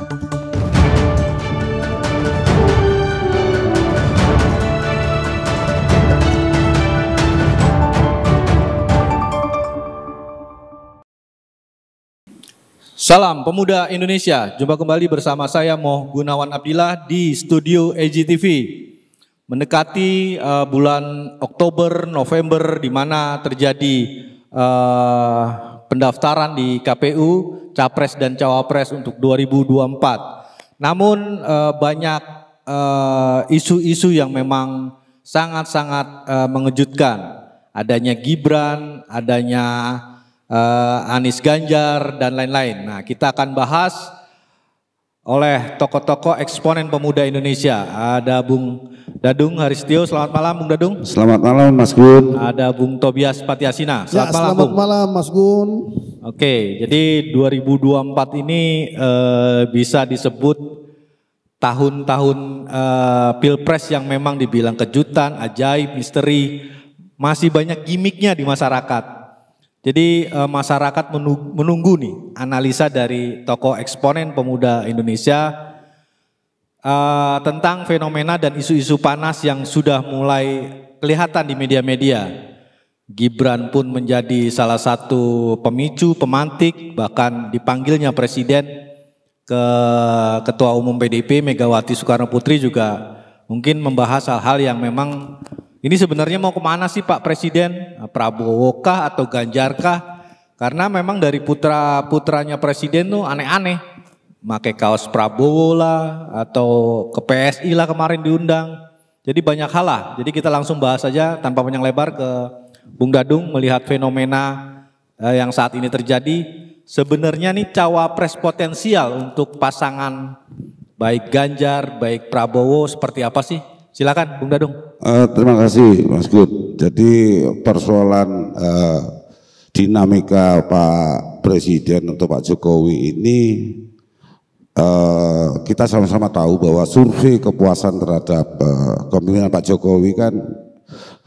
Salam Pemuda Indonesia, jumpa kembali bersama saya Moh Gunawan Abdillah di studio EGTV. Mendekati bulan Oktober, November di mana terjadi pendaftaran di KPU, Capres dan Cawapres untuk 2024. Namun banyak isu-isu yang memang sangat-sangat mengejutkan. Adanya Gibran, adanya Anies Ganjar dan lain-lain. Nah, kita akan bahas oleh tokoh-tokoh eksponen pemuda Indonesia. Ada Bung Dadung Haristio, selamat malam Bung Dadung. Selamat malam Mas Gun. Ada Bung Tobias Patiasina, selamat malam Bung. Malam Mas Gun. Oke, jadi 2024 ini bisa disebut tahun-tahun pilpres yang memang dibilang kejutan, ajaib, misteri, masih banyak gimmicknya di masyarakat. Jadi masyarakat menunggu nih analisa dari tokoh eksponen pemuda Indonesia tentang fenomena dan isu-isu panas yang sudah mulai kelihatan di media-media. Gibran pun menjadi salah satu pemicu, pemantik, bahkan dipanggilnya Presiden ke Ketua Umum PDIP Megawati Soekarno Putri juga mungkin membahas hal-hal yang memang ini sebenarnya mau kemana sih Pak Presiden? Prabowo kah atau Ganjar kah? Karena memang dari putranya Presiden tuh aneh-aneh. Pakai kaos Prabowo lah atau ke PSI lah kemarin diundang. Jadi banyak hal lah. Jadi kita langsung bahas saja tanpa panjang lebar ke Bung Dadung melihat fenomena yang saat ini terjadi. Sebenarnya nih cawapres potensial untuk pasangan baik Ganjar, baik Prabowo seperti apa sih? Silakan Bung Dadung. Terima kasih Mas Gun. Jadi persoalan dinamika Pak Presiden atau Pak Jokowi ini kita sama-sama tahu bahwa survei kepuasan terhadap kepemimpinan Pak Jokowi kan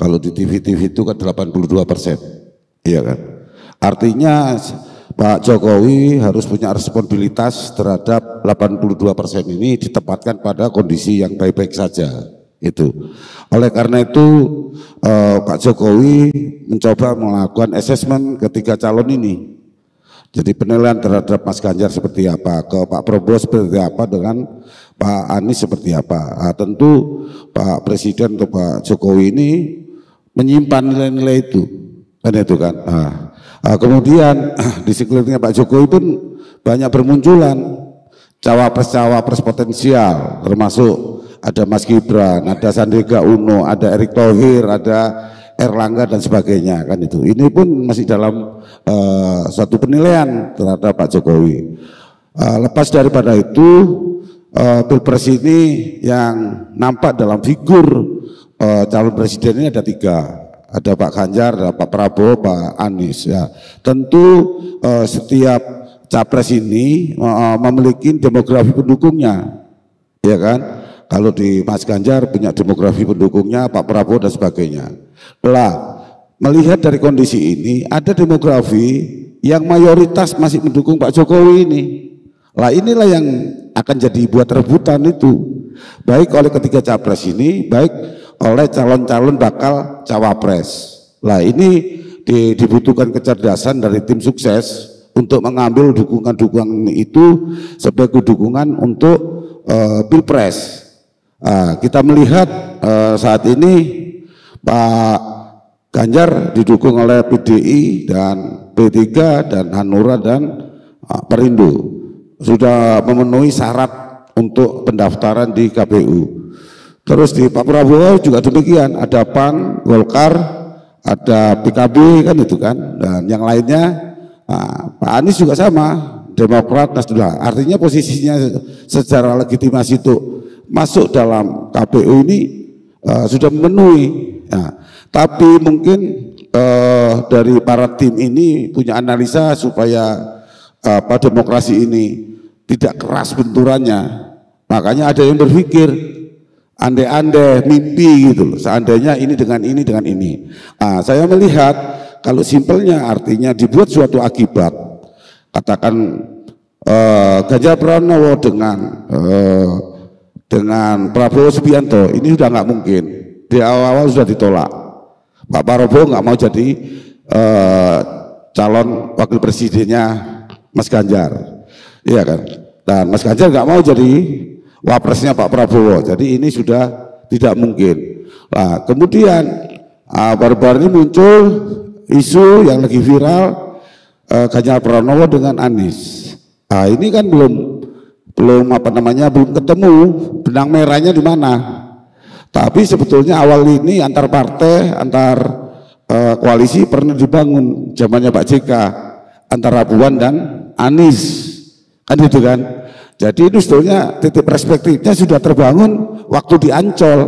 kalau di TV-TV itu kan 82%, iya kan. Artinya Pak Jokowi harus punya responsibilitas terhadap 82% ini ditempatkan pada kondisi yang baik-baik saja. Itu. Oleh karena itu Pak Jokowi mencoba melakukan assessment ketiga calon ini. Jadi penilaian terhadap Mas Ganjar seperti apa, ke Pak Prabowo seperti apa, dengan Pak Anies seperti apa. Tentu Pak Presiden atau Pak Jokowi ini menyimpan nilai-nilai itu, kan itu kan. Kemudian di sekelilingnya Pak Jokowi pun banyak bermunculan cawapres-cawapres potensial, termasuk ada Mas Gibran, ada Sandiaga Uno, ada Erick Thohir, ada Erlangga dan sebagainya kan itu. Ini pun masih dalam suatu penilaian terhadap Pak Jokowi. Lepas daripada itu, pilpres ini yang nampak dalam figur calon presiden ini ada tiga. Ada Pak Ganjar, ada Pak Prabowo, Pak Anies. Ya, tentu setiap capres ini memiliki demografi pendukungnya, ya kan? Kalau di Mas Ganjar punya demografi pendukungnya, Pak Prabowo dan sebagainya. Lah, melihat dari kondisi ini, ada demografi yang mayoritas masih mendukung Pak Jokowi ini. Lah inilah yang akan jadi buat rebutan itu. Baik oleh ketiga capres ini, baik oleh calon-calon bakal cawapres. Lah ini dibutuhkan kecerdasan dari tim sukses untuk mengambil dukungan-dukungan itu sebagai dukungan untuk pilpres. Kita melihat saat ini Pak Ganjar didukung oleh PDI dan P3 dan Hanura dan Perindo sudah memenuhi syarat untuk pendaftaran di KPU. Terus di Pak Prabowo juga demikian, ada PAN, Golkar, ada PKB kan itu kan, dan yang lainnya. Pak Anies juga sama, Demokrat, Nasdem. Artinya posisinya secara legitimasi itu masuk dalam KPU ini sudah memenuhi. Tapi mungkin dari para tim ini punya analisa supaya demokrasi ini tidak keras benturannya. Makanya ada yang berpikir andai-andai mimpi gitu loh. Seandainya ini dengan ini dengan ini. Saya melihat kalau simpelnya artinya dibuat suatu akibat, katakan Ganjar Pranowo dengan Prabowo Subianto ini sudah nggak mungkin. Di awal-awal sudah ditolak. Pak Prabowo nggak mau jadi calon wakil presidennya Mas Ganjar, iya kan? Dan Mas Ganjar nggak mau jadi wapresnya Pak Prabowo. Jadi ini sudah tidak mungkin. Nah, kemudian baru-baru ini muncul isu yang lagi viral, Ganjar Pranowo dengan Anies. Nah, ini kan belum ketemu benang merahnya di mana. Tapi sebetulnya awal ini antar partai, antar koalisi pernah dibangun zamannya Pak JK antara Puan dan Anies, kan gitu kan. Jadi itu sebetulnya titik perspektifnya sudah terbangun waktu di Ancol.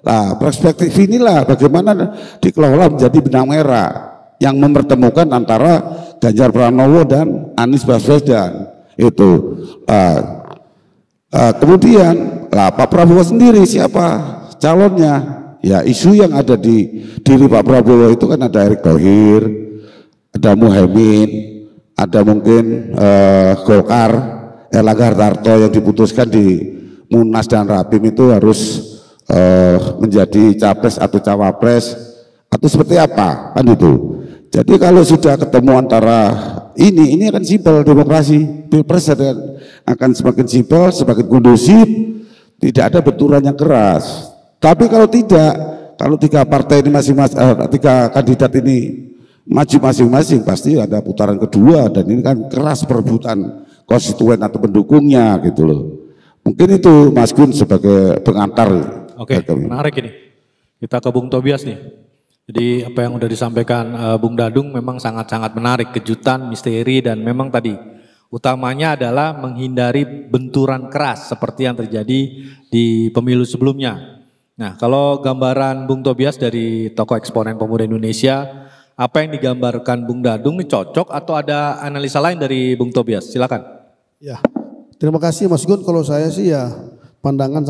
Nah, perspektif inilah bagaimana dikelola menjadi benang merah yang mempertemukan antara Ganjar Pranowo dan Anies Baswedan itu. Kemudian Pak Prabowo sendiri siapa calonnya? Ya, isu yang ada di diri Pak Prabowo itu kan ada Erick Thohir, ada Muhaimin, ada mungkin Golkar, Erlangga Hartarto yang diputuskan di Munas dan Rapim itu harus menjadi capres atau cawapres atau seperti apa kan itu. Jadi kalau sudah ketemu antara ini akan simpel demokrasi, pilpres akan semakin simpel, semakin kondusif, tidak ada benturan yang keras. Tapi kalau tidak, kalau tiga partai ini tiga kandidat ini maju masing-masing, pasti ada putaran kedua dan ini kan keras perebutan konstituen atau pendukungnya gitu loh. Mungkin itu Mas Gun sebagai pengantar. Oke, menarik ini. Kita ke Bung Tobias nih. Jadi apa yang sudah disampaikan Bung Dadung memang sangat-sangat menarik, kejutan, misteri, dan memang tadi utamanya adalah menghindari benturan keras seperti yang terjadi di pemilu sebelumnya. Nah, kalau gambaran Bung Tobias dari tokoh eksponen pemuda Indonesia, apa yang digambarkan Bung Dadung ini cocok atau ada analisa lain dari Bung Tobias? Silakan. Ya, terima kasih Mas Gun. Kalau saya sih ya pandangan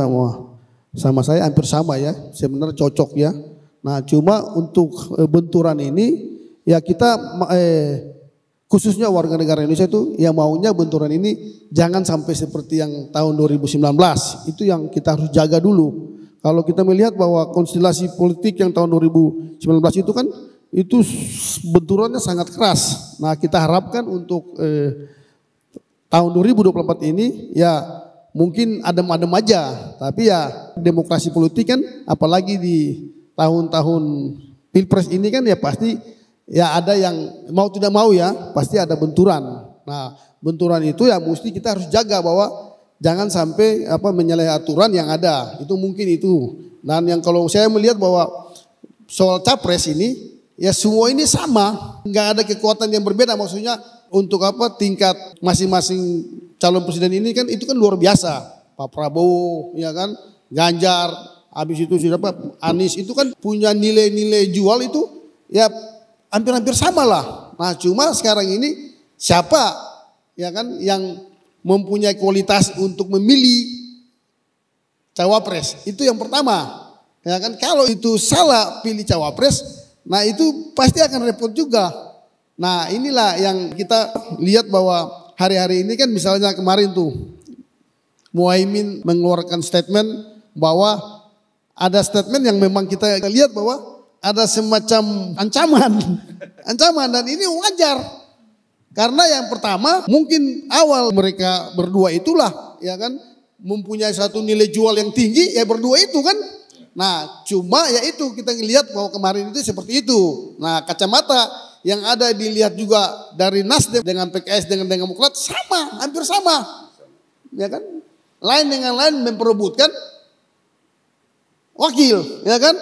sama saya hampir sama ya, sebenarnya cocok ya. Nah, cuma untuk benturan ini ya kita khususnya warga negara Indonesia itu yang maunya benturan ini jangan sampai seperti yang tahun 2019. Itu yang kita harus jaga dulu. Kalau kita melihat bahwa konstelasi politik yang tahun 2019 itu kan itu benturannya sangat keras. Nah, kita harapkan untuk tahun 2024 ini ya mungkin adem-adem aja, tapi ya demokrasi politik kan apalagi di tahun-tahun pilpres ini kan ya pasti ya ada yang mau tidak mau ya pasti ada benturan. Nah, benturan itu ya mesti kita harus jaga bahwa jangan sampai menyalahi aturan yang ada. Itu mungkin itu. Dan yang kalau saya melihat bahwa soal capres ini ya semua ini sama, nggak ada kekuatan yang berbeda. Maksudnya untuk tingkat masing-masing calon presiden ini kan itu kan luar biasa. Pak Prabowo ya kan, Ganjar, habis itu Anies itu kan punya nilai-nilai jual itu ya hampir-hampir sama lah. Nah, cuma sekarang ini siapa ya kan yang mempunyai kualitas untuk memilih cawapres, itu yang pertama. Ya kan, kalau itu salah pilih cawapres, nah itu pasti akan repot juga. Nah, inilah yang kita lihat bahwa hari-hari ini kan misalnya kemarin tuh Muhaimin mengeluarkan statement bahwa ada statement yang memang kita lihat bahwa ada semacam ancaman dan ini wajar. Karena yang pertama mungkin awal mereka berdua itulah ya kan mempunyai satu nilai jual yang tinggi ya berdua itu kan. Nah, cuma ya itu kita ngelihat bahwa kemarin itu seperti itu. Nah, kacamata yang ada dilihat juga dari Nasdem dengan PKS dengan Demokrat sama, hampir sama. Ya kan? Lain dengan lain memperebutkan wakil, ya kan?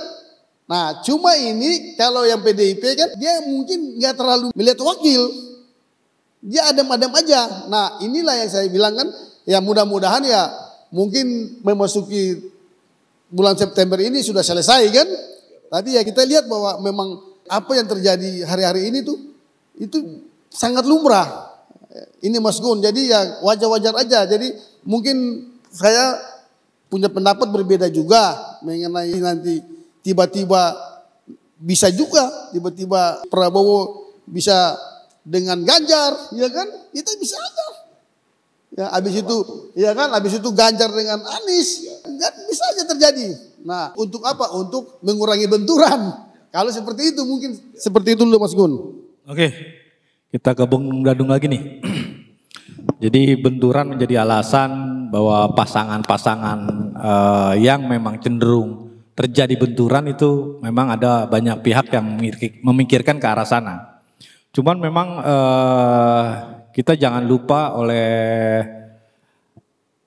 Nah, cuma ini kalau yang PDIP kan dia mungkin nggak terlalu melihat wakil. Dia adem-adem aja. Nah, inilah yang saya bilang kan, ya mudah-mudahan ya mungkin memasuki bulan September ini sudah selesai kan. Tapi ya kita lihat bahwa memang apa yang terjadi hari-hari ini tuh itu sangat lumrah. Ini Mas Gun, jadi ya wajar-wajar aja. Jadi mungkin saya punya pendapat berbeda juga mengenai nanti tiba-tiba bisa juga tiba-tiba Prabowo bisa dengan Ganjar, ya kan? Kita bisa aja. Ya, habis itu, ya kan, habis itu Ganjar dengan Anies, kan bisa aja terjadi. Nah, untuk apa? Untuk mengurangi benturan. Kalau seperti itu mungkin seperti itu dulu Mas Gun. Oke, kita ke Bung Dadung lagi nih. Jadi benturan menjadi alasan bahwa pasangan-pasangan yang memang cenderung terjadi benturan itu memang ada banyak pihak yang memikirkan ke arah sana. Cuman memang kita jangan lupa oleh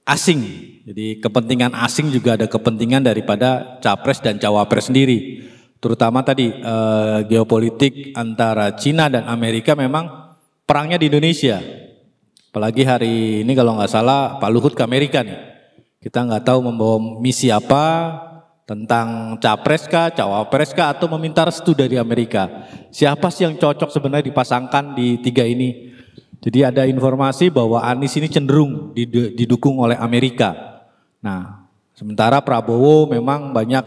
asing. Jadi kepentingan asing juga ada kepentingan daripada capres dan cawapres sendiri. Terutama tadi geopolitik antara Cina dan Amerika memang perangnya di Indonesia. Apalagi hari ini kalau nggak salah Pak Luhut ke Amerika nih. Kita nggak tahu membawa misi apa, tentang capres kah, cawapres kah, atau meminta restu dari Amerika. Siapa sih yang cocok sebenarnya dipasangkan di tiga ini? Jadi ada informasi bahwa Anies ini cenderung didukung oleh Amerika. Nah, sementara Prabowo memang banyak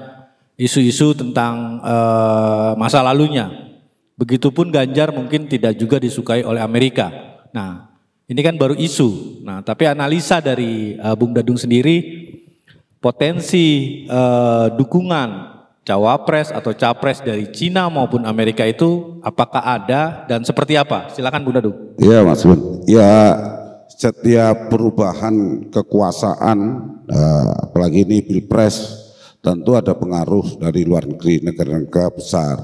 isu-isu tentang masa lalunya. Begitupun Ganjar mungkin tidak juga disukai oleh Amerika. Nah, ini kan baru isu. Nah, tapi analisa dari Bung Dadung sendiri, potensi dukungan cawapres atau capres dari Cina maupun Amerika itu apakah ada dan seperti apa? Silakan Bung Dadung. Iya Mas Gun. Ya, setiap perubahan kekuasaan, apalagi ini Pilpres, tentu ada pengaruh dari luar negeri, negara-negara besar.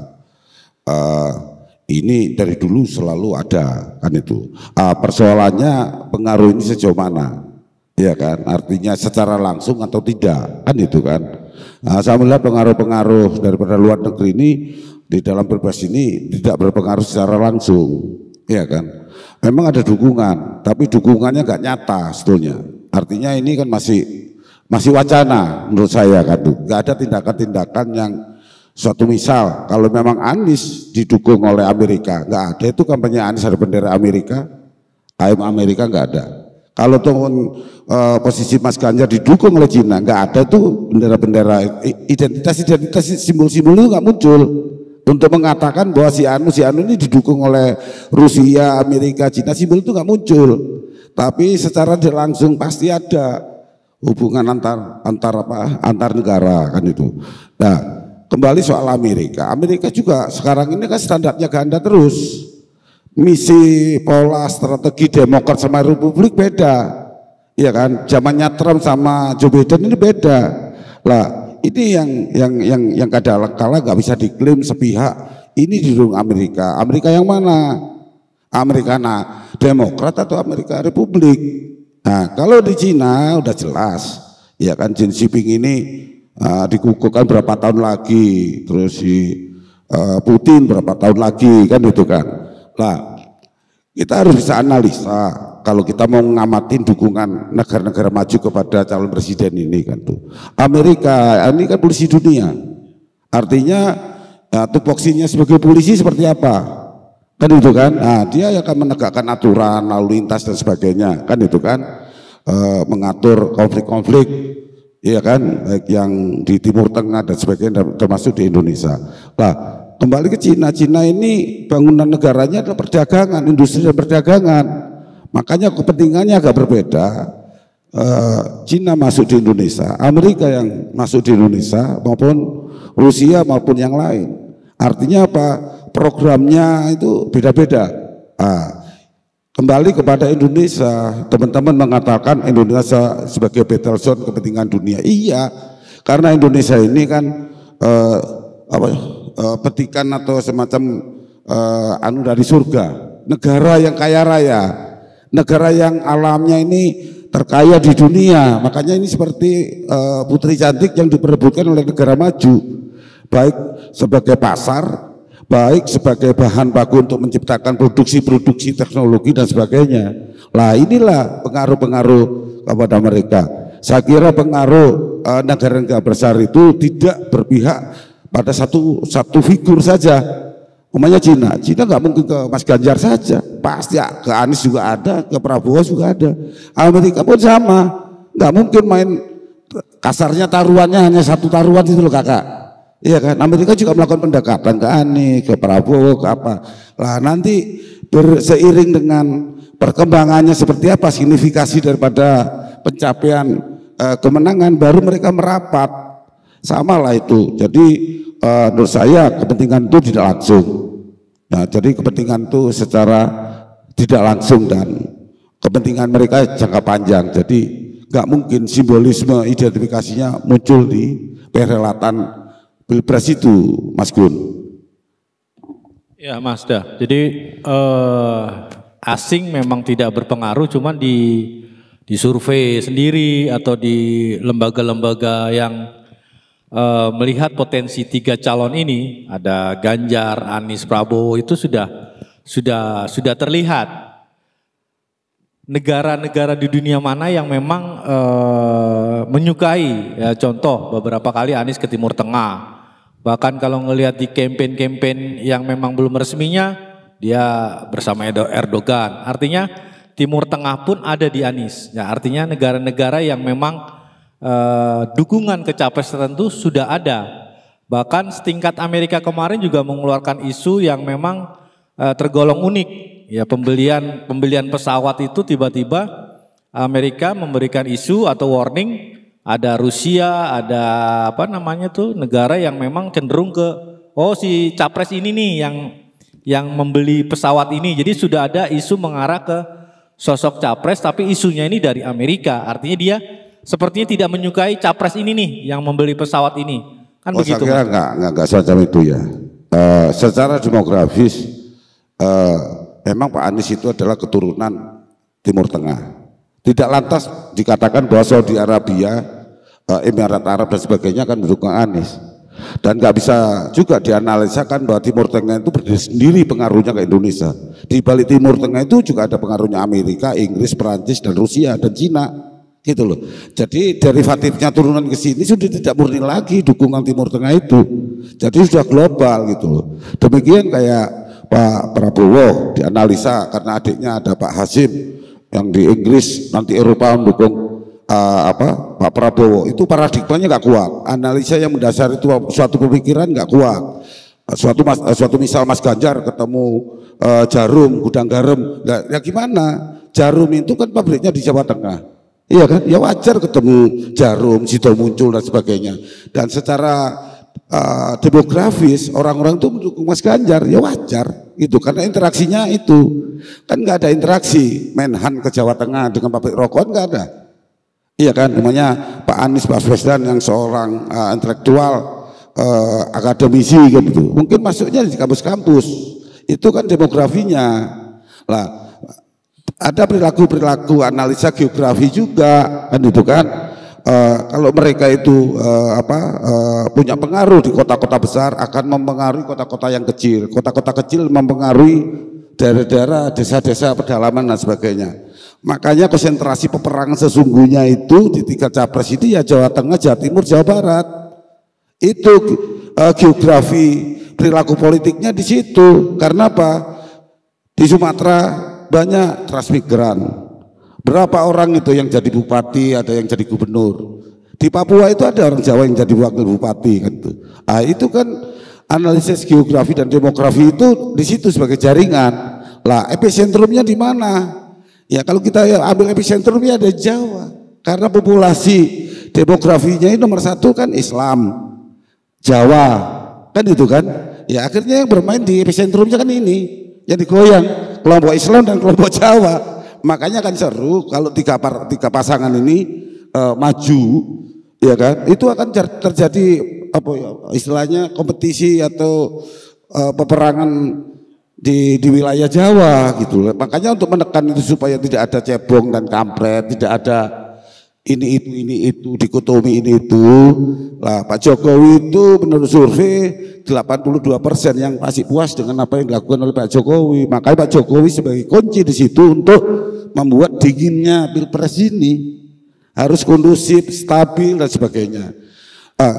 Ini dari dulu selalu ada kan itu. Persoalannya pengaruh ini sejauh mana? Ya kan, artinya secara langsung atau tidak, kan itu kan. Nah, saya melihat pengaruh-pengaruh daripada luar negeri ini di dalam Pilpres ini tidak berpengaruh secara langsung, ya kan. Memang ada dukungan, tapi dukungannya nggak nyata sebetulnya. Artinya ini kan masih wacana menurut saya kan, nggak ada tindakan-tindakan yang suatu misal kalau memang Anies didukung oleh Amerika, nggak ada itu kampanye Anies ada bendera Amerika, ayam Amerika nggak ada. Kalau posisi Mas Ganjar didukung oleh Cina, nggak ada tuh bendera-bendera, identitas simbol-simbol itu nggak muncul untuk mengatakan bahwa si anu ini didukung oleh Rusia, Amerika, Cina, simbol itu nggak muncul. Tapi secara langsung pasti ada hubungan antar negara kan itu. Nah, kembali soal Amerika juga sekarang ini kan standarnya ganda terus. Misi, pola, strategi Demokrat sama Republik beda, ya kan? Zamannya Trump sama Joe Biden ini beda. Lah, ini yang kadang-kala nggak bisa diklaim sepihak. Ini didukung Amerika. Amerika yang mana? Amerika Demokrat atau Amerika Republik? Nah, kalau di Cina udah jelas, ya kan? Xi Jinping ini dikukuhkan berapa tahun lagi, terus si Putin berapa tahun lagi, kan itu kan? Nah, kita harus bisa analisa kalau kita mau ngamatin dukungan negara-negara maju kepada calon presiden ini kan tuh. Amerika ini kan polisi dunia, artinya tupoksinya sebagai polisi seperti apa? Kan itu kan? Nah, dia akan menegakkan aturan lalu lintas dan sebagainya, kan itu kan? Mengatur konflik-konflik, ya kan? Baik yang di Timur Tengah dan sebagainya, termasuk di Indonesia. Lah, kembali ke Cina ini bangunan negaranya adalah perdagangan, industri dan perdagangan. Makanya kepentingannya agak berbeda. Cina masuk di Indonesia, Amerika yang masuk di Indonesia maupun Rusia maupun yang lain. Artinya apa? Programnya itu beda-beda. Kembali kepada Indonesia, teman-teman mengatakan Indonesia sebagai battle zone kepentingan dunia. Iya, karena Indonesia ini kan petikan atau semacam dari surga, negara yang kaya raya, negara yang alamnya ini terkaya di dunia. Makanya ini seperti putri cantik yang diperebutkan oleh negara maju, baik sebagai pasar, baik sebagai bahan baku untuk menciptakan produksi teknologi dan sebagainya. Lah, inilah pengaruh-pengaruh kepada mereka. Saya kira pengaruh negara-negara besar itu tidak berpihak pada satu figur saja. Umpamanya Cina nggak mungkin ke Mas Ganjar saja, pasti ya, ke Anies juga ada, ke Prabowo juga ada. Amerika pun sama, nggak mungkin main kasarnya taruhannya hanya satu taruhan itu loh kakak. Iya kan, Amerika juga melakukan pendekatan ke Anies, ke Prabowo, ke apa. Lah nanti seiring dengan perkembangannya seperti apa, signifikasi daripada pencapaian kemenangan, baru mereka merapat. Sama lah itu. Jadi menurut saya kepentingan itu tidak langsung. Nah, jadi kepentingan itu secara tidak langsung dan kepentingan mereka jangka panjang. Jadi nggak mungkin simbolisme identifikasinya muncul di perhelatan Pilpres itu, Mas Gun. Ya, Mas Dah. Jadi asing memang tidak berpengaruh, cuman di survei sendiri atau di lembaga-lembaga yang melihat potensi 3 calon ini, ada Ganjar, Anies, Prabowo, itu sudah terlihat. Negara-negara di dunia mana yang memang menyukai, ya contoh beberapa kali Anies ke Timur Tengah. Bahkan kalau ngelihat di kampanye yang memang belum resminya, dia bersama Erdogan. Artinya Timur Tengah pun ada di Anies. Ya, artinya negara-negara yang memang dukungan ke capres tertentu sudah ada. Bahkan setingkat Amerika kemarin juga mengeluarkan isu yang memang tergolong unik. Ya, pembelian pesawat itu tiba-tiba Amerika memberikan isu atau warning. Ada Rusia, ada apa namanya tuh negara yang memang cenderung ke si capres ini nih yang membeli pesawat ini. Jadi sudah ada isu mengarah ke sosok capres, tapi isunya ini dari Amerika. Artinya dia sepertinya tidak menyukai capres ini nih yang membeli pesawat ini. Kan begitu. Saya kira enggak semacam itu ya. Secara demografis memang Pak Anies itu adalah keturunan Timur Tengah. Tidak lantas dikatakan bahwa Saudi Arabia, Emirat Arab dan sebagainya akan mendukung Anies. Dan nggak bisa juga dianalisakan bahwa Timur Tengah itu berdiri sendiri pengaruhnya ke Indonesia. Di balik Timur Tengah itu juga ada pengaruhnya Amerika, Inggris, Perancis, dan Rusia, dan Cina. Gitu loh. Jadi derivatifnya turunan ke sini sudah tidak murni lagi dukungan Timur Tengah itu. Jadi sudah global gitu loh. Demikian kayak Pak Prabowo dianalisa karena adiknya ada Pak Hasim yang di Inggris, nanti Eropa mendukung Pak Prabowo, itu paradigmanya nggak kuat. Analisa yang mendasar itu suatu pemikiran nggak kuat. Suatu misal Mas Ganjar ketemu Jarum, gudang garam, ya gimana? Jarum itu kan pabriknya di Jawa Tengah, iya kan? Ya wajar ketemu Jarum, Sido muncul dan sebagainya. Dan secara demografis orang-orang itu mendukung Mas Ganjar, ya wajar gitu karena interaksinya itu kan nggak ada interaksi Menhan ke Jawa Tengah dengan pabrik rokok nggak ada, iya kan, namanya Pak Anies Baswedan yang seorang intelektual akademisi gitu, mungkin masuknya di kampus-kampus itu kan demografinya lah. Ada perilaku analisa geografi juga kan itu kan. Kalau mereka itu punya pengaruh di kota-kota besar akan mempengaruhi kota-kota yang kecil, kota-kota kecil mempengaruhi daerah-daerah, desa-desa pedalaman dan sebagainya. Makanya konsentrasi peperangan sesungguhnya itu di 3 capres itu ya Jawa Tengah, Jawa Timur, Jawa Barat. Itu geografi perilaku politiknya di situ. Karena apa? Di Sumatera banyak transmigran. Berapa orang itu yang jadi bupati, ada yang jadi gubernur. Di Papua itu ada orang Jawa yang jadi wakil bupati kan itu. Itu kan analisis geografi dan demografi itu di situ sebagai jaringan. Lah epicentrumnya di mana? Ya kalau kita ambil epicentrumnya ada Jawa. Karena populasi demografinya ini nomor 1 kan Islam, Jawa, kan itu kan. Ya akhirnya yang bermain di epicentrumnya kan ini, yang digoyang kelompok Islam dan kelompok Jawa. Makanya kan seru kalau tiga pasangan ini maju, ya kan? Itu akan terjadi apa ya istilahnya kompetisi atau peperangan di wilayah Jawa gitu. Makanya untuk menekan itu supaya tidak ada cebong dan kampret, tidak ada ini itu dikotomi ini itu. Lah Pak Jokowi itu menurut survei 82% yang masih puas dengan apa yang dilakukan oleh Pak Jokowi. Makanya Pak Jokowi sebagai kunci di situ untuk membuat dinginnya Pilpres ini harus kondusif, stabil dan sebagainya.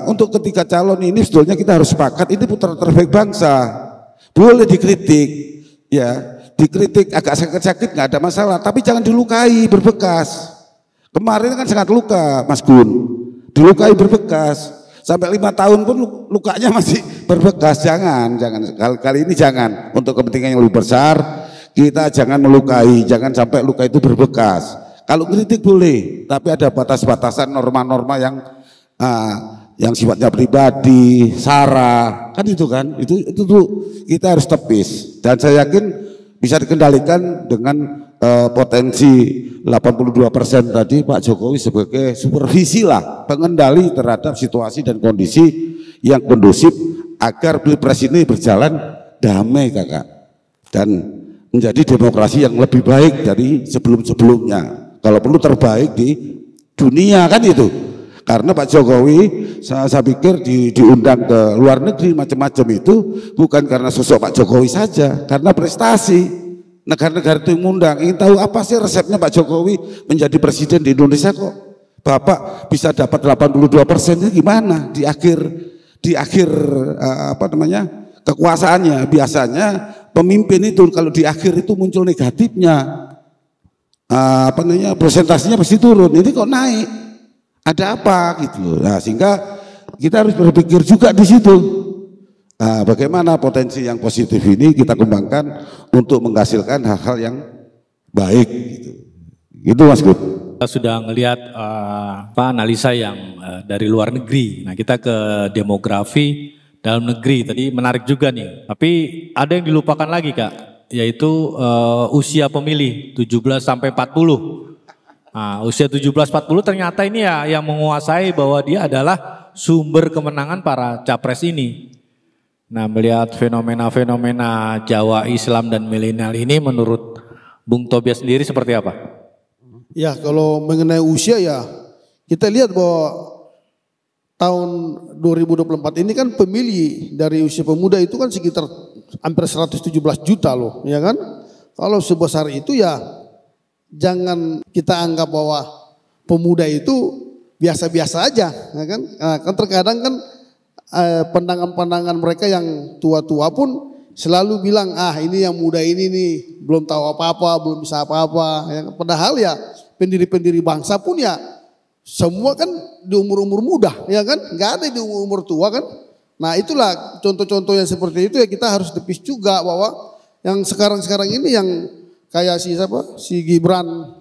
Untuk ketiga calon ini sebetulnya kita harus sepakat ini putra terbaik bangsa. Boleh dikritik, ya dikritik agak sakit-sakit nggak ada masalah, tapi jangan dilukai berbekas. Kemarin kan sangat luka Mas Gun, dilukai berbekas. sampai 5 tahun pun lukanya masih berbekas. Jangan kali ini jangan, untuk kepentingan yang lebih besar kita jangan melukai, jangan sampai luka itu berbekas. Kalau kritik boleh, tapi ada batas-batasan norma-norma yang sifatnya pribadi, sara, kan itu tuh kita harus tepis. Dan saya yakin bisa dikendalikan dengan potensi 82% tadi Pak Jokowi sebagai supervisi lah, pengendali terhadap situasi dan kondisi yang kondusif agar Pilpres ini berjalan damai kakak, dan menjadi demokrasi yang lebih baik dari sebelum-sebelumnya. Kalau perlu terbaik di dunia kan itu. Karena Pak Jokowi saya pikir diundang ke luar negeri macam-macam itu bukan karena sosok Pak Jokowi saja, karena prestasi. Negara-negara itu mengundang, ingin tahu apa sih resepnya Pak Jokowi menjadi presiden di Indonesia, kok Bapak bisa dapat 82%-nya gimana di akhir kekuasaannya. Biasanya pemimpin itu kalau di akhir itu muncul negatifnya, presentasinya pasti turun. Ini kok naik, ada apa gitu loh. Nah, sehingga kita harus berpikir juga di situ. Bagaimana potensi yang positif ini kita kembangkan untuk menghasilkan hal-hal yang baik gitu. Gitu Mas Gun. Kita sudah melihat analisa yang dari luar negeri. Nah, kita ke demografi dalam negeri tadi menarik juga nih. Tapi ada yang dilupakan lagi Kak, yaitu usia pemilih 17 sampai 40. Nah, usia 17-40 ternyata ini ya yang menguasai bahwa dia adalah sumber kemenangan para capres ini. Nah, melihat fenomena-fenomena Jawa, Islam, dan milenial ini menurut Bung Tobias sendiri seperti apa? Ya, kalau mengenai usia ya kita lihat bahwa tahun 2024 ini kan pemilih dari usia pemuda itu kan sekitar hampir 117 juta loh, ya kan? Kalau sebesar itu ya jangan kita anggap bahwa pemuda itu biasa-biasa aja, ya kan? Nah, kan terkadang kan pandangan-pandangan mereka yang tua-tua pun selalu bilang ini yang muda ini nih belum tahu apa-apa, belum bisa apa-apa. Ya, padahal ya pendiri-pendiri bangsa pun ya semua kan di umur-umur muda, ya kan? Nggak ada di umur tua kan? Nah, itulah contoh-contoh yang seperti itu ya kita harus tepis juga bahwa yang sekarang-sekarang ini yang kayak si Gibran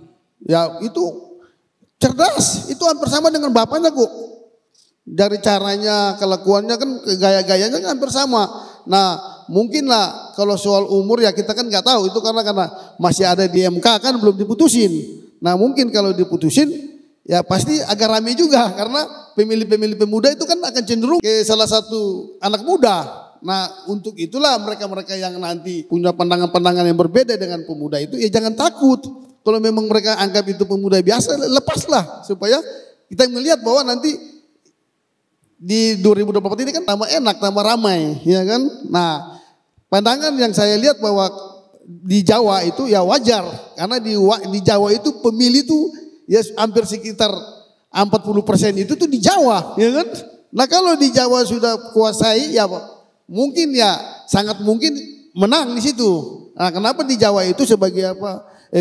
ya itu cerdas, itu hampir sama dengan bapaknya kok. Dari caranya, kelakuannya kan, gaya-gayanya kan hampir sama. Nah, mungkin lah kalau soal umur ya kita kan nggak tahu, itu karena masih ada di MK kan belum diputusin. Nah, mungkin kalau diputusin ya pasti agak rame juga karena pemilih-pemilih pemuda itu kan akan cenderung ke salah satu anak muda. Nah, untuk itulah mereka-mereka yang nanti punya pandangan-pandangan yang berbeda dengan pemuda itu ya jangan takut. Kalau memang mereka anggap itu pemuda biasa, lepaslah supaya kita melihat bahwa nanti di 2024 ini kan tambah enak, tambah ramai, ya kan? Nah, pandangan yang saya lihat bahwa di Jawa itu ya wajar, karena di Jawa itu pemilih itu ya hampir sekitar 40% itu tuh di Jawa, ya kan? Nah, kalau di Jawa sudah kuasai ya mungkin ya sangat mungkin menang di situ. Nah, kenapa di Jawa itu sebagai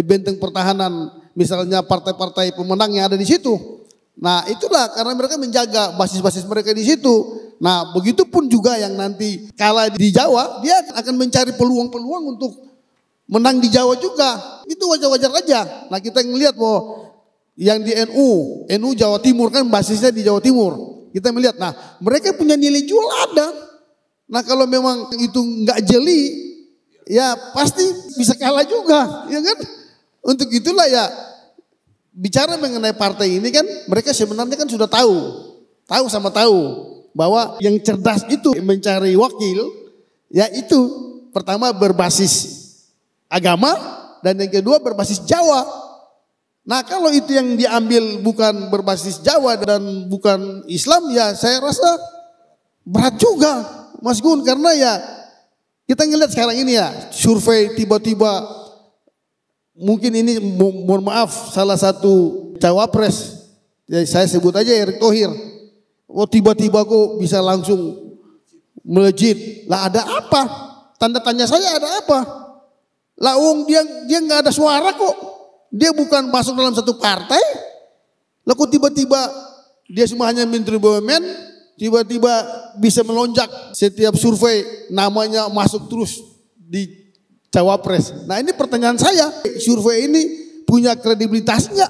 benteng pertahanan misalnya partai-partai pemenang yang ada di situ. Nah, itulah karena mereka menjaga basis-basis mereka di situ. Nah, begitupun juga yang nanti kalah di Jawa, dia akan mencari peluang-peluang untuk menang di Jawa juga. Itu wajar-wajar aja. Nah, kita ngelihat bahwa yang di NU Jawa Timur kan basisnya di Jawa Timur. Kita melihat, nah mereka punya nilai jual ada. Nah, kalau memang itu nggak jeli, ya pasti bisa kalah juga, ya kan? Untuk itulah ya. Bicara mengenai partai ini kan mereka sebenarnya kan sudah tahu bahwa yang cerdas itu mencari wakil ya itu pertama berbasis agama dan yang kedua berbasis Jawa. Nah, kalau itu yang diambil bukan berbasis Jawa dan bukan Islam ya saya rasa berat juga Mas Gun, karena ya kita ngelihat sekarang ini ya survei tiba-tiba mungkin ini mohon maaf salah satu cawapres ya saya sebut aja Erick Thohir. Oh, tiba-tiba kok bisa langsung melejit. Lah ada apa? Tanda tanya saya ada apa? Lah dia nggak ada suara kok. Dia bukan masuk dalam satu partai. Lah kok tiba-tiba dia cuma hanya Menteri BUMN, tiba-tiba bisa melonjak setiap survei namanya masuk terus di cawapres. Nah ini pertanyaan saya, survei ini punya kredibilitas enggak?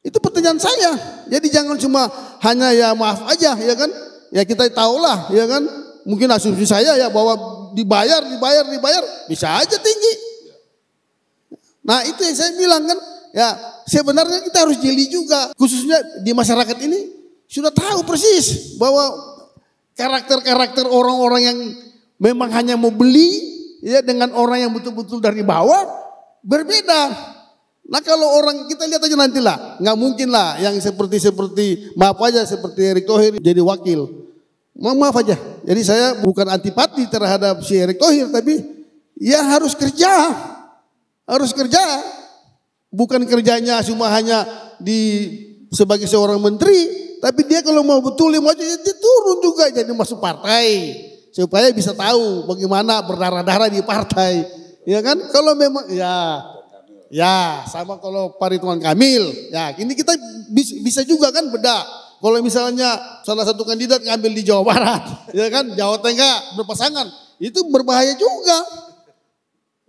Itu pertanyaan saya. Jadi jangan cuma hanya ya maaf aja ya kan. Ya kita tahulah ya kan. Mungkin asumsi saya ya bahwa dibayar bisa aja tinggi. Nah itu yang saya bilang kan. Ya sebenarnya kita harus jeli juga. Khususnya di masyarakat ini sudah tahu persis bahwa karakter-karakter orang-orang yang memang hanya mau beli ya dengan orang yang betul-betul dari bawah berbeda. Nah kalau orang kita lihat aja nantilah, nggak mungkin lah yang seperti maaf aja seperti Erick Thohir jadi wakil. Maaf aja. Jadi saya bukan antipati terhadap si Erick Thohir, tapi ya harus kerja, bukan kerjanya cuma hanya sebagai seorang menteri, tapi dia kalau mau betul mau aja dia turun juga jadi masuk partai. Supaya bisa tahu bagaimana berdarah-darah di partai. Ya kan? Kalau memang ya sama kalau Pak Ridwan Kamil. Ya ini kita bisa juga kan beda. Kalau misalnya salah satu kandidat ngambil di Jawa Barat. Ya kan? Jawa Tengah berpasangan. Itu berbahaya juga.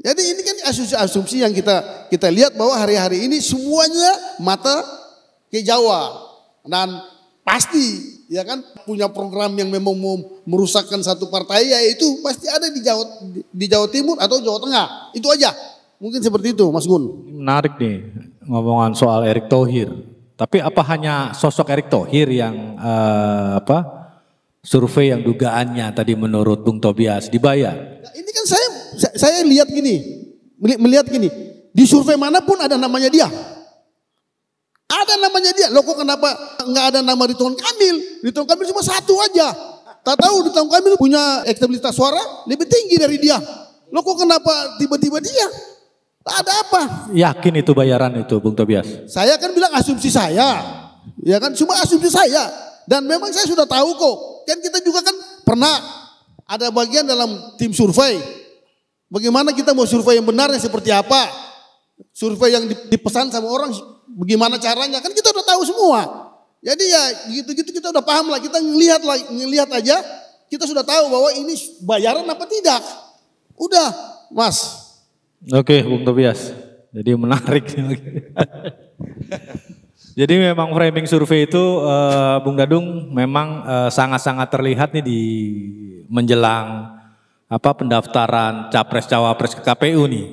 Jadi ini kan asumsi-asumsi yang kita lihat bahwa hari-hari ini semuanya mata ke Jawa. Dan pasti ya kan punya program yang memang mau merusakkan satu partai ya itu pasti ada di Jawa Timur atau Jawa Tengah. Itu aja. Mungkin seperti itu Mas Gun. Menarik nih ngomongan soal Erick Thohir. Tapi apa hanya sosok Erick Thohir yang survei yang dugaannya tadi menurut Bung Tobias dibayar? Nah, ini kan saya lihat melihat gini. Di survei manapun ada namanya dia. Ada namanya dia. Loh kok kenapa nggak ada nama Ridwan Kamil? Ridwan Kamil cuma satu aja. Tak tahu Ridwan Kamil punya elektabilitas suara lebih tinggi dari dia. Loh kok kenapa tiba-tiba dia? Ada apa? Yakin itu bayaran itu Bung Tobias? Saya kan bilang asumsi saya. Ya kan cuma asumsi saya. Dan memang saya sudah tahu kok. Kan kita juga kan pernah ada bagian dalam tim survei. Bagaimana kita mau survei yang benar yang seperti apa? Survei yang dipesan sama orang bagaimana caranya kan kita udah tahu semua. Jadi ya gitu-gitu kita udah paham lah. Kita ngelihat aja kita sudah tahu bahwa ini bayaran apa tidak. Udah Mas. Oke Bung Tobias. Jadi menarik. Jadi memang framing survei itu Bung Dadung memang sangat-sangat terlihat nih di menjelang pendaftaran capres-cawapres ke KPU nih.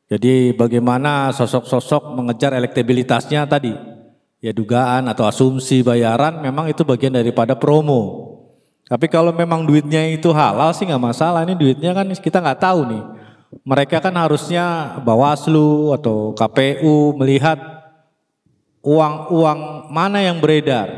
Jadi bagaimana sosok-sosok mengejar elektabilitasnya tadi. Ya dugaan atau asumsi bayaran memang itu bagian daripada promo. Tapi kalau memang duitnya itu halal sih nggak masalah. Ini duitnya kan kita nggak tahu nih. Mereka kan harusnya Bawaslu atau KPU melihat uang-uang mana yang beredar.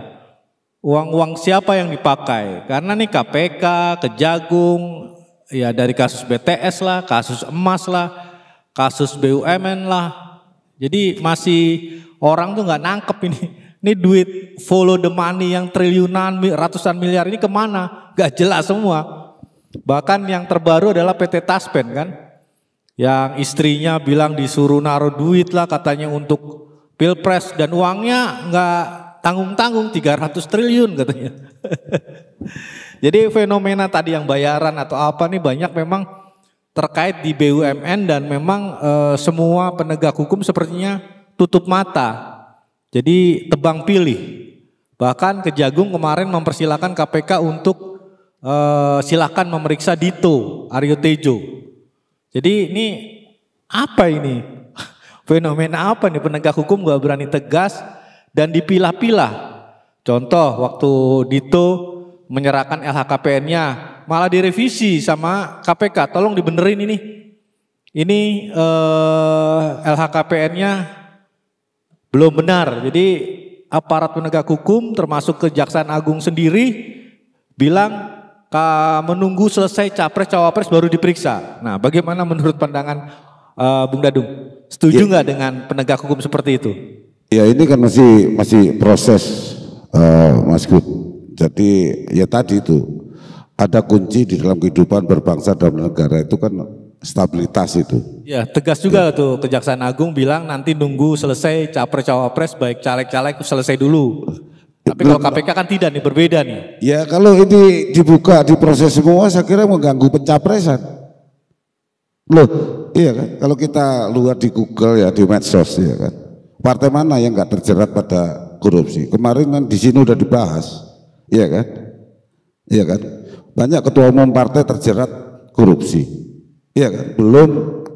Uang-uang siapa yang dipakai. Karena nih KPK, Kejagung, ya dari kasus BTS lah, kasus emas lah, kasus BUMN lah. Jadi masih orang tuh nggak nangkep ini. Ini duit follow the money yang triliunan, ratusan miliar ini kemana? Gak jelas semua. Bahkan yang terbaru adalah PT Taspen kan. Yang istrinya bilang disuruh naruh duit lah katanya untuk Pilpres. Dan uangnya nggak tanggung-tanggung 300 triliun katanya. Jadi fenomena tadi yang bayaran atau apa nih banyak memang terkait di BUMN. Dan memang semua penegak hukum sepertinya tutup mata. Jadi tebang pilih. Bahkan Kejagung kemarin mempersilahkan KPK untuk silakan memeriksa Dito Aryo Tejo. Jadi ini apa ini? Fenomena apa nih penegak hukum gak berani tegas dan dipilah-pilah. Contoh waktu Dito menyerahkan LHKPN-nya malah direvisi sama KPK. Tolong dibenerin ini. Ini LHKPN-nya belum benar. Jadi aparat penegak hukum termasuk Kejaksaan Agung sendiri bilang menunggu selesai capres-cawapres baru diperiksa. Nah bagaimana menurut pandangan Bung Dadung? Setuju nggak dengan penegak hukum seperti itu? Ya ini kan masih proses Mas Gun. Jadi ya tadi itu ada kunci di dalam kehidupan berbangsa dan negara itu kan stabilitas itu. Ya tegas juga tuh Kejaksaan Agung bilang nanti nunggu selesai capres-cawapres baik caleg-caleg selesai dulu. Tapi kalau KPK kan tidak nih, berbeda nih. Ya kalau ini dibuka, diproses semua, saya kira mengganggu pencapresan. Loh, iya kan? Kalau kita lihat di Google ya, di medsos ya kan, partai mana yang nggak terjerat pada korupsi? Kemarin kan di sini udah dibahas, iya kan? Iya kan? Banyak ketua umum partai terjerat korupsi, iya kan? Belum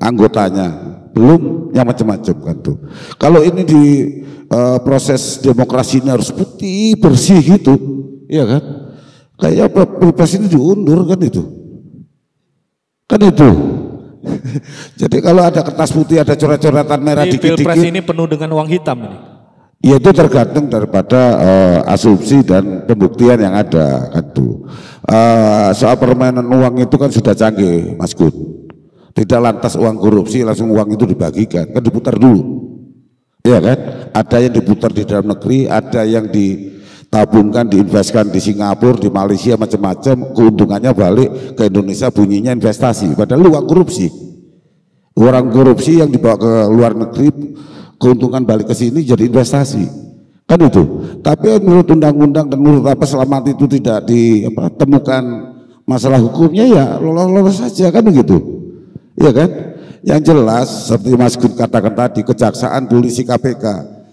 anggotanya, belum yang macam-macam kan tuh. Kalau ini di proses demokrasi ini harus putih bersih gitu, iya kan? Kayak pilpres ini diundur kan itu, kan itu. Jadi kalau ada kertas putih, ada coret-coretan merah dikit-dikit. Pilpres ini penuh dengan uang hitam ini. Ya itu tergantung daripada asumsi dan pembuktian yang ada kan tuh. Soal permainan uang itu kan sudah canggih, Mas Gun. Tidak lantas uang korupsi langsung uang itu dibagikan, kan diputar dulu. Iya kan? Ada yang diputar di dalam negeri, ada yang ditabungkan, diinvestkan di Singapura, di Malaysia macam-macam, keuntungannya balik ke Indonesia bunyinya investasi, padahal uang korupsi. Orang korupsi yang dibawa ke luar negeri, keuntungan balik ke sini jadi investasi. Kan itu. Tapi menurut undang-undang dan menurut apa selama itu tidak ditemukan masalah hukumnya ya lolos-lolos saja kan begitu. Iya kan? Yang jelas seperti Mas Gun katakan tadi, kejaksaan, polisi, KPK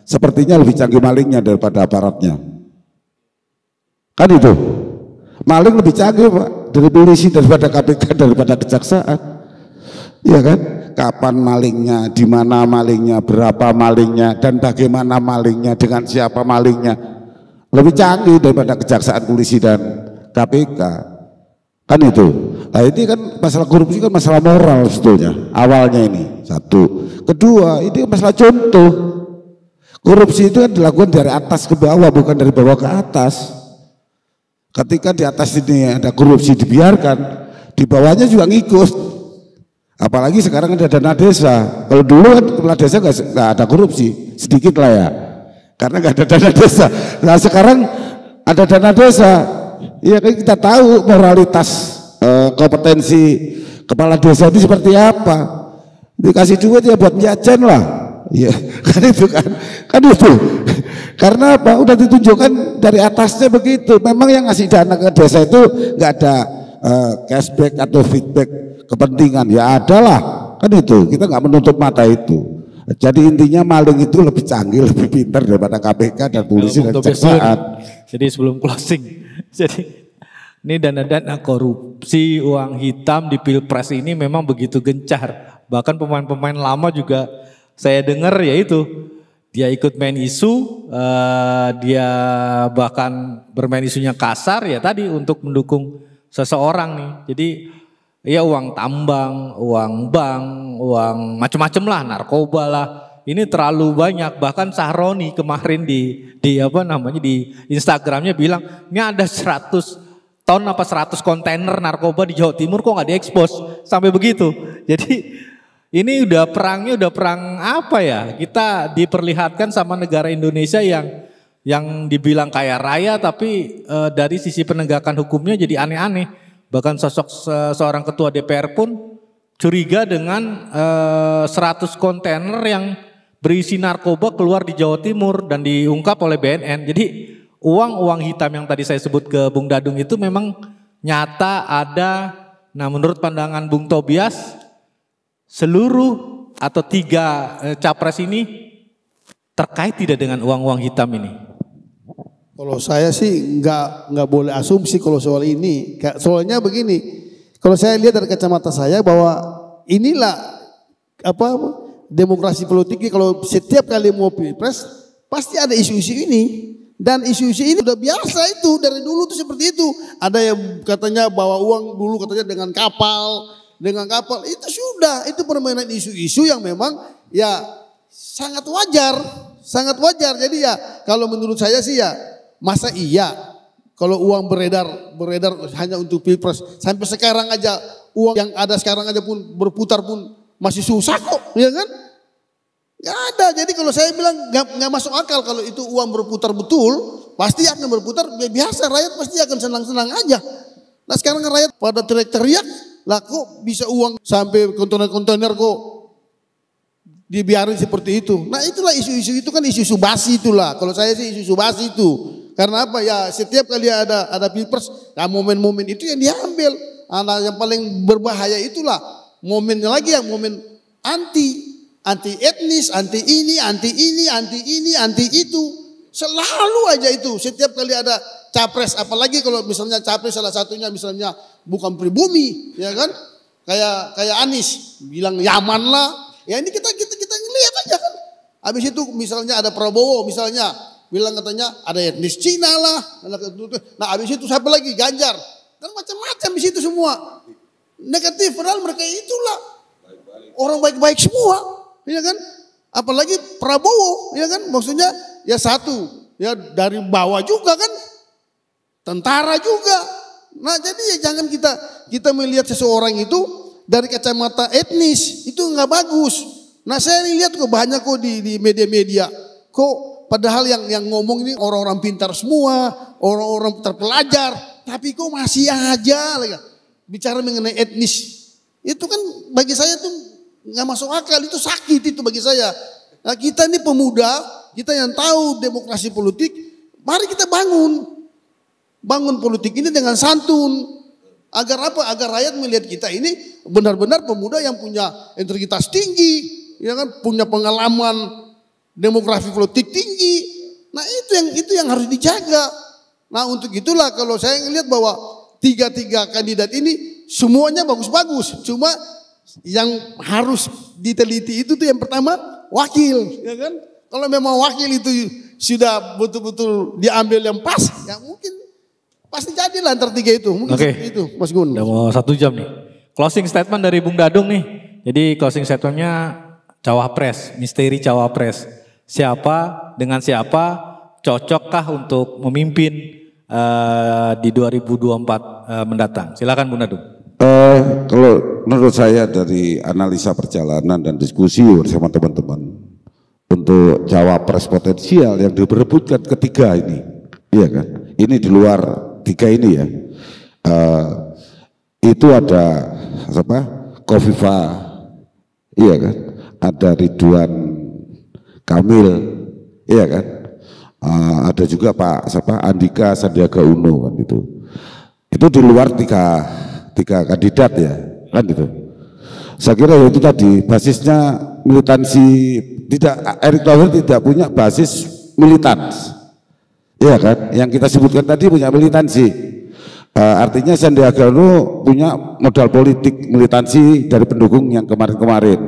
sepertinya lebih canggih malingnya daripada aparatnya. Kan itu. Maling lebih canggih Pak, dari polisi, daripada KPK, daripada kejaksaan. Iya kan? Kapan malingnya, di mana malingnya, berapa malingnya, dan bagaimana malingnya, dengan siapa malingnya. Lebih canggih daripada kejaksaan, polisi, dan KPK. Kan itu. Nah ini kan masalah korupsi kan masalah moral sebetulnya awalnya ini. Satu. Kedua, ini masalah contoh. Korupsi itu kan dilakukan dari atas ke bawah, bukan dari bawah ke atas. Ketika di atas ini ada korupsi dibiarkan, di bawahnya juga ngikut. Apalagi sekarang ada dana desa. Kalau dulu kan kepala desa nggak ada korupsi, sedikit lah ya. Karena nggak ada dana desa. Nah sekarang ada dana desa. Ya kan kita tahu moralitas kompetensi kepala desa itu seperti apa. Dikasih duit ya buat jajan lah. Ya kan itu kan itu. Karena apa? Udah ditunjukkan dari atasnya begitu. Memang yang ngasih dana ke desa itu nggak ada cashback atau feedback kepentingan. Ya ada lah. Kan itu. Kita nggak menutup mata itu. Jadi intinya maling itu lebih canggih, lebih pintar daripada KPK dan polisi dan kejaksaan. Jadi sebelum closing, jadi ini dana-dana korupsi, uang hitam di Pilpres ini memang begitu gencar. Bahkan pemain-pemain lama juga saya dengar ya itu, dia ikut main isu, dia bahkan bermain isunya kasar ya tadi untuk mendukung seseorang nih. Jadi ya uang tambang, uang bank, uang macam-macam lah, narkoba lah. Ini terlalu banyak. Bahkan Sahroni kemarin di Instagramnya bilang ini ada 100 ton apa 100 kontainer narkoba di Jawa Timur kok nggak diekspos sampai begitu. Jadi ini udah perang apa ya? Kita diperlihatkan sama negara Indonesia yang dibilang kaya raya tapi dari sisi penegakan hukumnya jadi aneh-aneh. Bahkan sosok seorang ketua DPR pun curiga dengan 100 kontainer yang berisi narkoba keluar di Jawa Timur dan diungkap oleh BNN. Jadi uang hitam yang tadi saya sebut ke Bung Dadung itu memang nyata ada. Nah menurut pandangan Bung Tobias, seluruh atau 3 capres ini terkait tidak dengan uang hitam ini? Kalau saya sih nggak boleh asumsi kalau soal ini. Soalnya begini, kalau saya lihat dari kacamata saya bahwa inilah demokrasi politiknya. Kalau setiap kali mau pilpres pasti ada isu-isu ini. Dan isu-isu ini udah biasa itu dari dulu tuh seperti itu. Ada yang katanya bawa uang dulu katanya dengan kapal itu sudah, itu permainan isu-isu yang memang ya sangat wajar. Jadi ya kalau menurut saya sih ya masa iya kalau uang beredar hanya untuk pilpres, sampai sekarang aja uang yang ada sekarang aja pun berputar pun masih susah kok, ya kan? Gak ada. Jadi kalau saya bilang nggak masuk akal kalau itu uang berputar betul, pasti akan berputar biasa, rakyat pasti akan senang-senang aja. Nah sekarang rakyat pada teriak-teriak, lah kok bisa uang sampai kontainer-kontainer kok dibiarin seperti itu. Nah itulah isu-isu itu kan isu-isu basi itulah. Kalau saya sih isu-isu basi itu. Karena apa ya? Setiap kali ada pilpres, nah momen-momen itu yang diambil. Nah, yang paling berbahaya itulah momennya lagi yang momen anti etnis, anti ini, anti itu. Selalu aja itu. Setiap kali ada capres, apalagi kalau misalnya capres salah satunya misalnya bukan pribumi, ya kan? Kayak Anies bilang Yaman lah. Ya ini kita ngelihat aja kan. Habis itu misalnya ada Prabowo misalnya bilang katanya ada etnis Cina lah. Nah habis itu siapa lagi? Ganjar. Kan macam-macam di situ semua. Negatif, padahal mereka itulah orang baik-baik semua, ya kan? Apalagi Prabowo, ya kan? Maksudnya ya satu, ya dari bawah juga kan, tentara juga. Nah jadi ya jangan kita melihat seseorang itu dari kacamata etnis, itu nggak bagus. Nah saya lihat kok banyak kok di media-media, kok padahal yang ngomong ini orang-orang pintar semua, orang-orang terpelajar, tapi kok masih aja bicara mengenai etnis. Itu kan bagi saya tuh nggak masuk akal, itu sakit itu bagi saya. Nah kita ini pemuda, kita yang tahu demokrasi politik, mari kita bangun politik ini dengan santun. Agar apa? Agar rakyat melihat kita ini benar-benar pemuda yang punya integritas tinggi, ya kan, punya pengalaman demografi politik tinggi. Nah itu yang harus dijaga. Nah untuk itulah kalau saya ngelihat bahwa tiga kandidat ini semuanya bagus-bagus. Cuma yang harus diteliti itu tuh yang pertama wakil, ya kan? Kalau memang wakil itu sudah betul-betul diambil yang pas, ya mungkin pasti jadilah antara tiga itu. Mungkin itu, Mas Gun. Udah mau 1 jam nih. Closing statement dari Bung Dadung nih. Jadi closing statementnya cawapres, misteri cawapres. Siapa dengan siapa cocokkah untuk memimpin di 2024 mendatang? Silakan Bung Dadung. Kalau menurut saya dari analisa perjalanan dan diskusi bersama teman-teman untuk cawapres potensial yang diperebutkan ketiga ini, iya kan? Ini di luar tiga ini ya. Itu ada apa? Kofifa, iya kan? Ada Ridwan Kamil, iya kan? Ada juga Pak Andika Sandiaga Uno kan itu. Itu di luar tiga kandidat ya, kan gitu. Saya kira itu tadi basisnya militansi, Erick Thohir tidak punya basis militan, iya kan? Yang kita sebutkan tadi punya militansi, artinya Sandiaga Uno punya modal politik militansi dari pendukung yang kemarin-kemarin,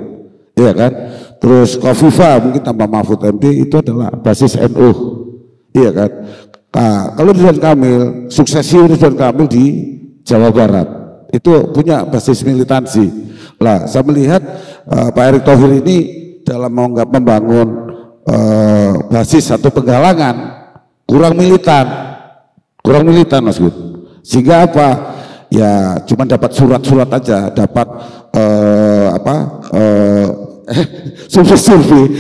iya kan? Terus Kofifa mungkin tambah Mahfud MD itu adalah basis NU, iya kan? Kalau Ridwan Kamil, suksesi Ridwan Kamil di Jawa Barat itu punya basis militansi. Lah, saya melihat Pak Erick Thohir ini dalam membangun basis atau penggalangan kurang militan Mas Gun. Sehingga apa? Ya cuma dapat surat-surat aja, dapat survei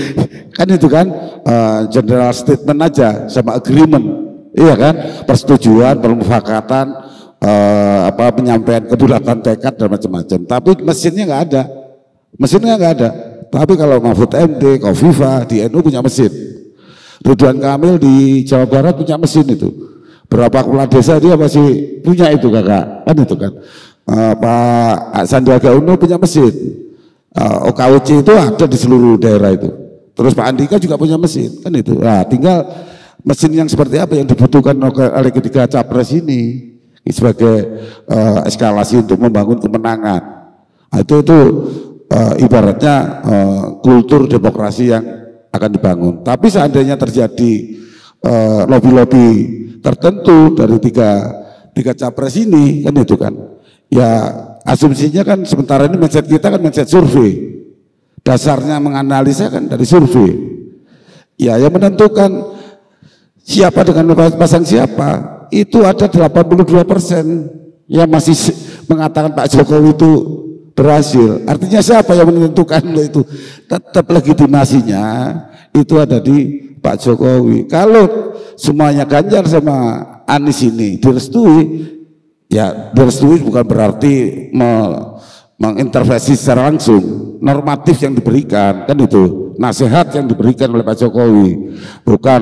kan itu kan general statement aja sama agreement, iya kan? Persetujuan, permufakatan. Penyampaian kedaulatan tekad dan macam-macam, tapi mesinnya nggak ada. Tapi kalau Mahfud MD, Kofifa di NU punya mesin, Ridwan Kamil di Jawa Barat punya mesin itu. Berapa kepala desa dia masih punya itu kakak, kan itu kan. Pak Sandiaga Uno punya mesin, OKWC itu ada di seluruh daerah itu. Terus Pak Andika juga punya mesin, kan itu. Nah, tinggal mesin yang seperti apa yang dibutuhkan oleh ketiga capres ini sebagai eskalasi untuk membangun kemenangan. Nah, itu ibaratnya kultur demokrasi yang akan dibangun. Tapi seandainya terjadi lobby-lobby tertentu dari tiga capres ini, kan itu kan, ya asumsinya kan sementara ini mindset kita kan mindset survei, dasarnya menganalisa kan dari survei. Ya yang menentukan siapa dengan pasang siapa itu ada 82% yang masih mengatakan Pak Jokowi itu berhasil. Artinya siapa yang menentukan itu? Tetap legitimasinya itu ada di Pak Jokowi. Kalau semuanya Ganjar sama Anies ini direstui, ya direstui bukan berarti mengintervensi secara langsung. Normatif yang diberikan kan itu, nasihat yang diberikan oleh Pak Jokowi, bukan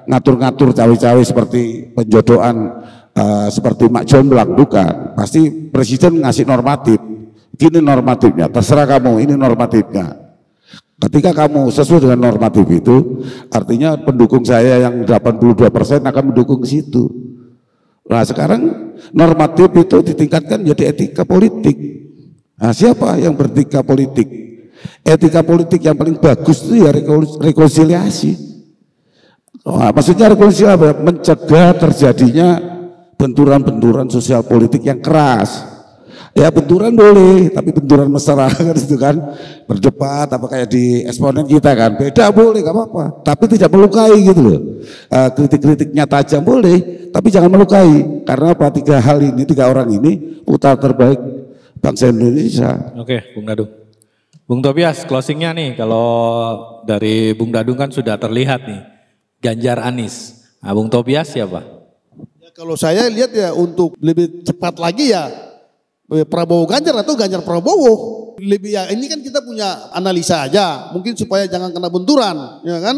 ngatur-ngatur cawe-cawe seperti penjodohan seperti mak jomblang, bukan. Pasti presiden ngasih normatif. Gini normatifnya, terserah kamu, ini normatifnya. Ketika kamu sesuai dengan normatif itu, artinya pendukung saya yang 82% akan mendukung ke situ. Nah sekarang normatif itu ditingkatkan jadi etika politik. Nah siapa yang beretika politik? Etika politik yang paling bagus itu ya rekonsiliasi. Nah, maksudnya rekonsiliasi apa? Mencegah terjadinya benturan-benturan sosial politik yang keras. Ya benturan boleh, tapi benturan mesra kan itu kan, berdebat apa kayak di eksponen kita kan, beda boleh gak apa-apa, tapi tidak melukai gitu loh. Kritik-kritiknya tajam boleh, tapi jangan melukai. Karena apa? Tiga orang ini putra terbaik bangsa Indonesia. Oke, Bung Dadung. Bung Tobias, closingnya nih, kalau dari Bung Dadung kan sudah terlihat nih, Ganjar Anies. Nah, Bung Tobias siapa? Ya, kalau saya lihat ya untuk lebih cepat lagi ya Prabowo Ganjar atau Ganjar Prabowo. Lebih ya ini kan kita punya analisa aja, mungkin supaya jangan kena benturan, ya kan?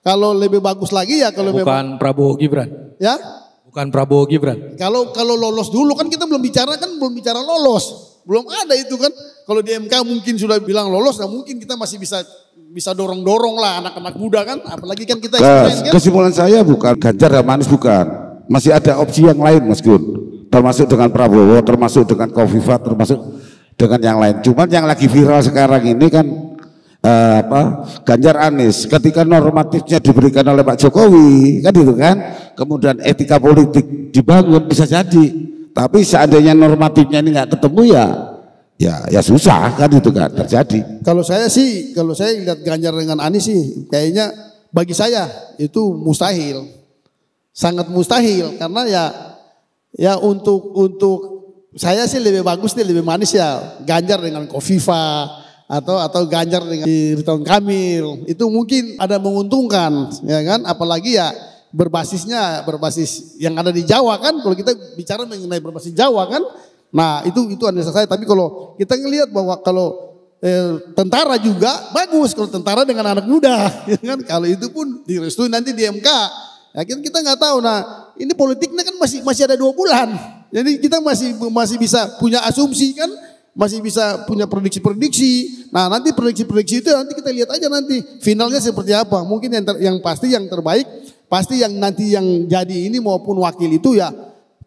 Kalau lebih bagus lagi ya kalau bukan Prabowo Gibran. Ya? Bukan Prabowo Gibran. Kalau lolos dulu kan kita belum bicara lolos. Belum ada itu kan. Kalau di MK mungkin sudah bilang lolos, nah mungkin kita masih bisa dorong-dorong lah anak-anak muda kan, apalagi kan kita kan? Kesimpulan saya bukan Ganjar dan Anies, bukan. Masih ada opsi yang lain Mas Gun. Termasuk dengan Prabowo, termasuk dengan Kofifa, termasuk dengan yang lain. Cuman yang lagi viral sekarang ini kan Ganjar Anies. Ketika normatifnya diberikan oleh Pak Jokowi, kan itu kan. Kemudian etika politik dibangun bisa jadi. Tapi seandainya normatifnya ini nggak ketemu ya susah kan itu kan terjadi. Kalau saya lihat Ganjar dengan Anies sih, kayaknya bagi saya itu mustahil, sangat mustahil karena ya untuk saya sih lebih bagus nih, lebih manis ya Ganjar dengan Kofifa atau Ganjar dengan Ridwan Kamil, itu mungkin ada menguntungkan ya kan, apalagi ya berbasis yang ada di Jawa kan, kalau kita bicara mengenai berbasis Jawa kan, nah itu analisa saya. Tapi kalau kita ngelihat bahwa kalau tentara juga bagus, kalau tentara dengan anak muda ya kan, kalau itu pun direstui nanti di MK. Ya kita nggak tahu. Nah ini politiknya kan masih ada 2 bulan. Jadi kita masih bisa punya asumsi kan, masih bisa punya prediksi-prediksi. Nah nanti prediksi-prediksi itu nanti kita lihat aja nanti finalnya seperti apa. Mungkin yang pasti yang terbaik, pasti yang nanti yang jadi ini maupun wakil itu ya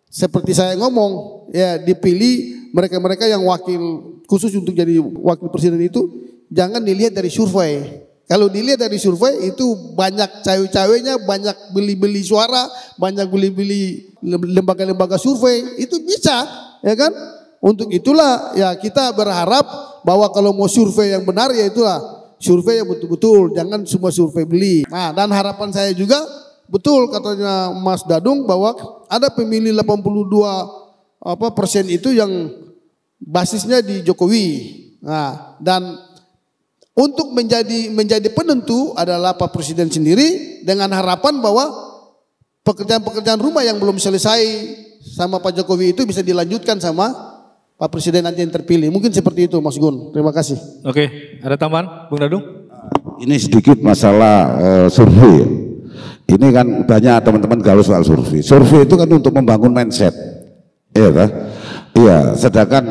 seperti saya ngomong ya, dipilih mereka-mereka yang wakil khusus untuk jadi wakil presiden itu jangan dilihat dari survei. Kalau dilihat dari survei itu banyak cawe-cawenya, banyak beli-beli suara, banyak beli-beli lembaga-lembaga survei, itu bisa ya kan. Untuk itulah ya kita berharap bahwa kalau mau survei yang benar ya itulah survei yang betul-betul, jangan semua survei beli. Nah dan harapan saya juga betul katanya Mas Dadung bahwa ada pemilih 82% itu yang basisnya di Jokowi. Nah dan untuk menjadi penentu adalah Pak Presiden sendiri dengan harapan bahwa pekerjaan-pekerjaan rumah yang belum selesai sama Pak Jokowi itu bisa dilanjutkan sama Pak Presiden nanti yang terpilih. Mungkin seperti itu Mas Gun. Terima kasih. Oke, ada tambahan Bung Dadung? Ini sedikit masalah survei. Ini kan banyak teman-teman galau soal survei. Survei itu kan untuk membangun mindset. Iya kan? Iya, sedangkan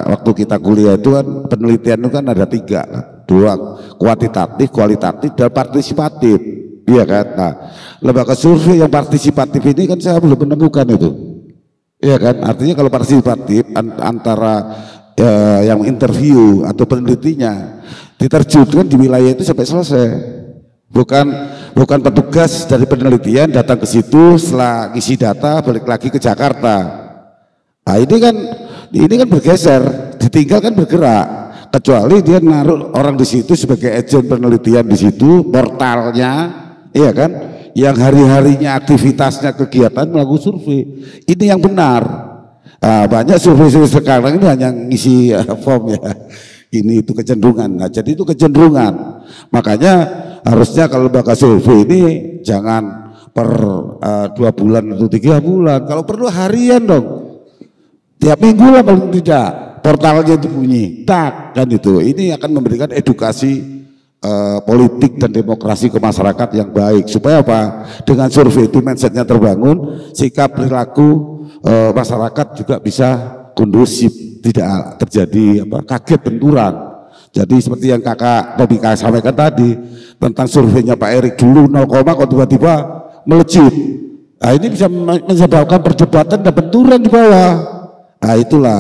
waktu kita kuliah itu kan penelitian itu kan ada 3, 2, kuantitatif, kualitatif, dan partisipatif. Iya kan? Nah, lembaga survei yang partisipatif ini kan saya belum menemukan itu. Iya kan? Artinya kalau partisipatif antara yang interview atau penelitinya diterjunkan di wilayah itu sampai selesai. Bukan petugas dari penelitian datang ke situ setelah isi data balik lagi ke Jakarta. Nah ini kan bergeser, ditinggalkan bergerak, kecuali dia naruh orang di situ sebagai agen penelitian di situ, portalnya, iya kan, yang hari-harinya aktivitasnya kegiatan melakukan survei. Ini yang benar. Nah, banyak survei sekarang ini hanya ngisi form ya. Ini itu kecenderungan. Nah, jadi itu kecenderungan. Makanya harusnya kalau lembaga survei ini jangan per 2 bulan atau 3 bulan, kalau perlu harian dong. Tiap minggu lah paling tidak portalnya itu bunyi, tak kan itu. Ini akan memberikan edukasi politik dan demokrasi ke masyarakat yang baik. Supaya apa? Dengan survei itu mindsetnya terbangun, sikap perilaku masyarakat juga bisa kondusif, tidak terjadi kaget benturan. Jadi seperti yang kakak Tobika sampaikan tadi tentang surveinya Pak Erik dulu 0, kok tiba-tiba melejit. Nah ini bisa menyebabkan perdebatan dan benturan di bawah. Nah itulah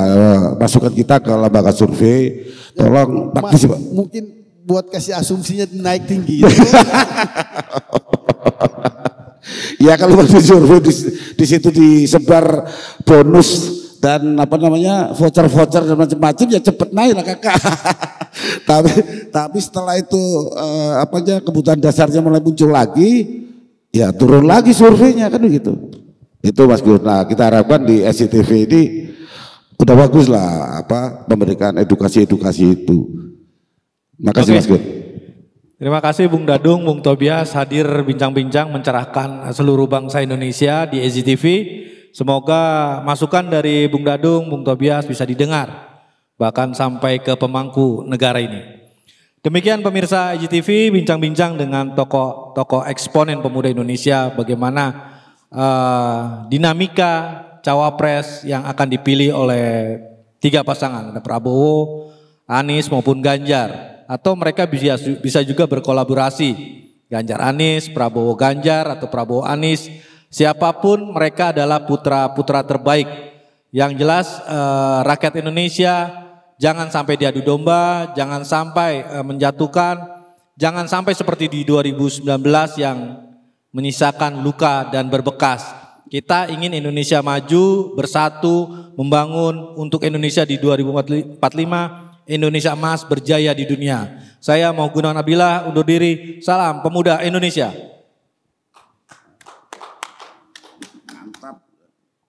masukan kita ke lembaga survei. Tolong Mas, mungkin buat kasih asumsinya naik tinggi. Ya kalau di survei di situ disebar bonus dan voucher-voucher dan macam-macam ya cepet naik lah kakak. tapi setelah itu kebutuhan dasarnya mulai muncul lagi, ya turun lagi surveinya kan begitu. Itu Mas Gun. Nah kita harapkan di SCTV ini udah bagus lah memberikan edukasi itu. Makasih Mas Gun. Terima kasih Bung Dadung, Bung Tobias hadir bincang-bincang mencerahkan seluruh bangsa Indonesia di SCTV. Semoga masukan dari Bung Dadung, Bung Tobias bisa didengar bahkan sampai ke pemangku negara ini. Demikian pemirsa SCTV bincang-bincang dengan tokoh eksponen pemuda Indonesia bagaimana dinamika cawapres yang akan dipilih oleh 3 pasangan, ada Prabowo, Anies maupun Ganjar. Atau mereka bisa juga berkolaborasi, Ganjar Anies, Prabowo Ganjar atau Prabowo Anies. Siapapun mereka adalah putra-putra terbaik. Yang jelas rakyat Indonesia jangan sampai diadu domba, jangan sampai menjatuhkan, jangan sampai seperti di 2019 yang menyisakan luka dan berbekas. Kita ingin Indonesia maju, bersatu, membangun untuk Indonesia di 2045. Indonesia emas berjaya di dunia. Saya Mau Gunawan Abdillah undur diri. Salam pemuda Indonesia.